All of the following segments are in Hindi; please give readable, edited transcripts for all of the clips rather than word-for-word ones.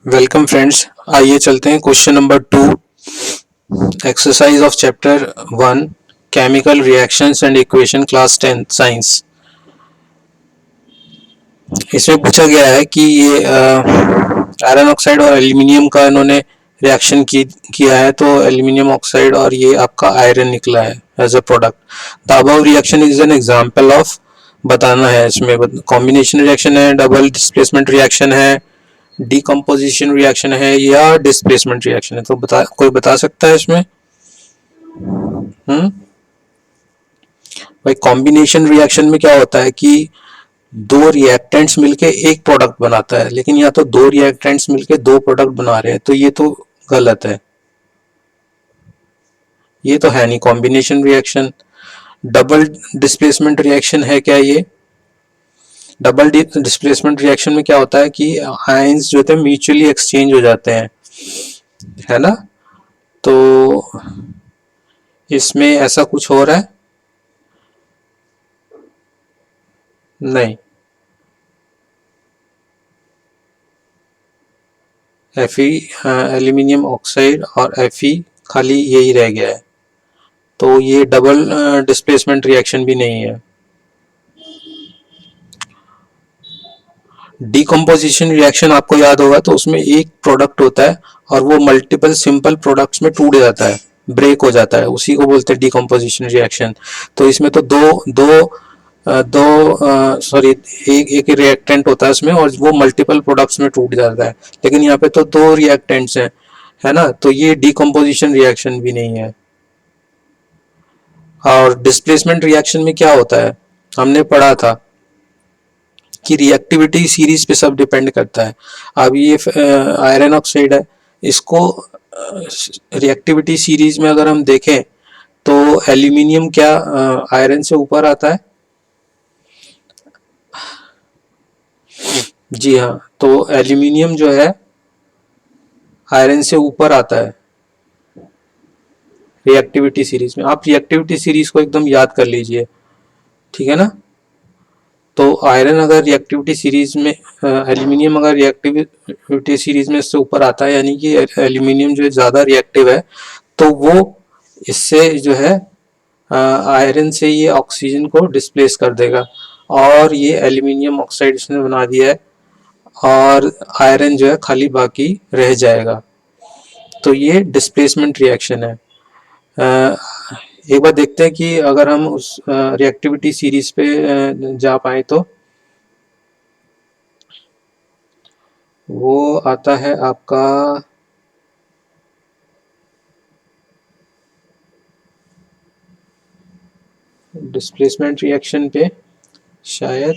Welcome friends. आइए चलते हैं question number 2, exercise of chapter 1, chemical reactions and equation, class 10 science. इसमें पूछा गया है कि ये आयरन ऑक्साइड और एल्यूमिनियम का इन्होंने रिएक्शन किया है, तो एल्यूमिनियम ऑक्साइड और ये आपका आयरन निकला है as a product. The above reaction is an example of, बताना है इसमें। कॉम्बिनेशन रिएक्शन है, डबल डिस्प्लेसमेंट रिएक्शन है, डीकम्पोजिशन रिएक्शन है या डिस्प्लेसमेंट रिएक्शन है। तो कोई बता सकता है इसमें? भाई कॉम्बिनेशन रिएक्शन में क्या होता है कि दो रिएक्टेंट्स मिलके एक प्रोडक्ट बनाता है, लेकिन यहाँ तो दो रिएक्टेंट्स मिलके दो प्रोडक्ट बना रहे हैं, तो ये तो गलत है, ये तो है नहीं combination reaction. Double displacement reaction है क्या ये? डबल डिस्प्लेसमेंट रिएक्शन में क्या होता है कि आयंस जो थे म्यूचुअली एक्सचेंज हो जाते हैं, है ना। तो इसमें ऐसा कुछ हो रहा है? नहीं, Fe एल्यूमिनियम ऑक्साइड और Fe खाली यही रह गया है, तो ये डबल डिस्प्लेसमेंट रिएक्शन भी नहीं है। डीकम्पोजिशन रिएक्शन आपको याद होगा, तो उसमें एक प्रोडक्ट होता है और वो मल्टीपल सिंपल प्रोडक्ट्स में टूट जाता है, ब्रेक हो जाता है, उसी को बोलते हैं डीकम्पोजिशन रिएक्शन। तो इसमें तो दो दो दो सॉरी एक एक रिएक्टेंट होता है उसमें और वो मल्टीपल प्रोडक्ट्स में टूट जाता है, लेकिन यहाँ पे तो दो रिएक्टेंट्स हैं, है ना, तो ये डीकम्पोजिशन रिएक्शन भी नहीं है। और डिस्प्लेसमेंट रिएक्शन में क्या होता है, हमने पढ़ा था कि रिएक्टिविटी सीरीज पे सब डिपेंड करता है। अब ये आयरन ऑक्साइड है, इसको रिएक्टिविटी सीरीज में अगर हम देखें तो एल्यूमिनियम क्या आयरन से ऊपर आता है? जी हाँ, तो एल्यूमिनियम जो है आयरन से ऊपर आता है रिएक्टिविटी सीरीज में। आप रिएक्टिविटी सीरीज को एकदम याद कर लीजिए, ठीक है ना। तो आयरन अगर रिएक्टिविटी सीरीज में, एल्यूमिनियम अगर रिएक्टिविटी सीरीज में इससे ऊपर आता है, यानी कि एल्यूमिनियम जो है ज़्यादा रिएक्टिव है, तो वो इससे जो है आयरन से ये ऑक्सीजन को डिस्प्लेस कर देगा और ये एल्यूमिनियम ऑक्साइड इसने बना दिया है और आयरन जो है खाली बाकी रह जाएगा। तो ये डिस्प्लेसमेंट रिएक्शन है। एक बार देखते हैं कि अगर हम उस रिएक्टिविटी सीरीज पे जा पाए तो वो आता है आपका डिस्प्लेसमेंट रिएक्शन पे शायद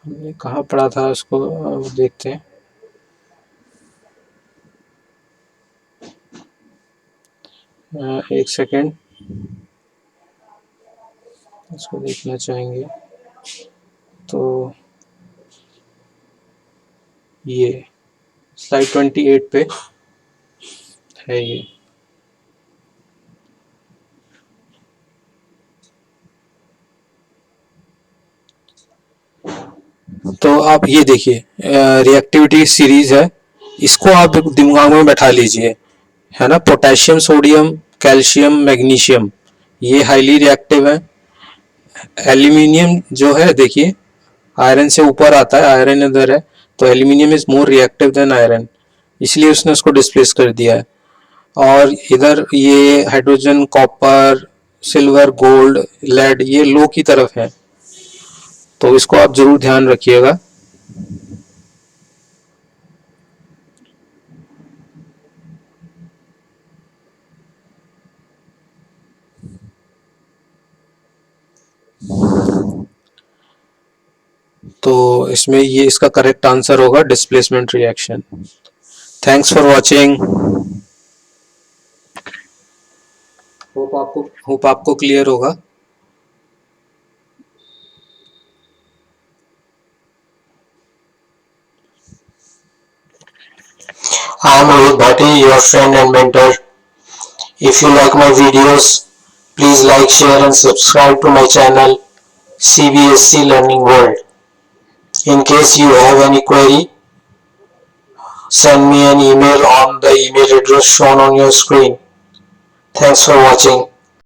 हमने कहाँ पढ़ा था उसको, देखते हैं। एक सेकेंड, इसको देखना चाहेंगे तो ये स्लाइड 28 पे है ये। तो आप ये देखिए, रिएक्टिविटी सीरीज है, इसको आप दिमाग में बैठा लीजिए, है ना। पोटेशियम, सोडियम, कैल्शियम, मैग्नीशियम, ये हाईली रिएक्टिव है। एल्यूमिनियम जो है देखिए आयरन से ऊपर आता है, आयरन इधर है, तो aluminium is more reactive than iron, इसलिए उसने उसको डिस्प्लेस कर दिया है। और इधर ये hydrogen, copper, silver, gold, lead, ये लो की तरफ है, तो इसको आप जरूर ध्यान रखिएगा। इसमें ये इसका करेक्ट आंसर होगा displacement reaction. Thanks for watching. Hope आपको क्लियर होगा। I am Rohit Bhatti, your friend and mentor. If you like my videos, please like, share and subscribe to my channel CBSC Learning World. In case you have any query, send me an email on the email address shown on your screen. Thanks for watching.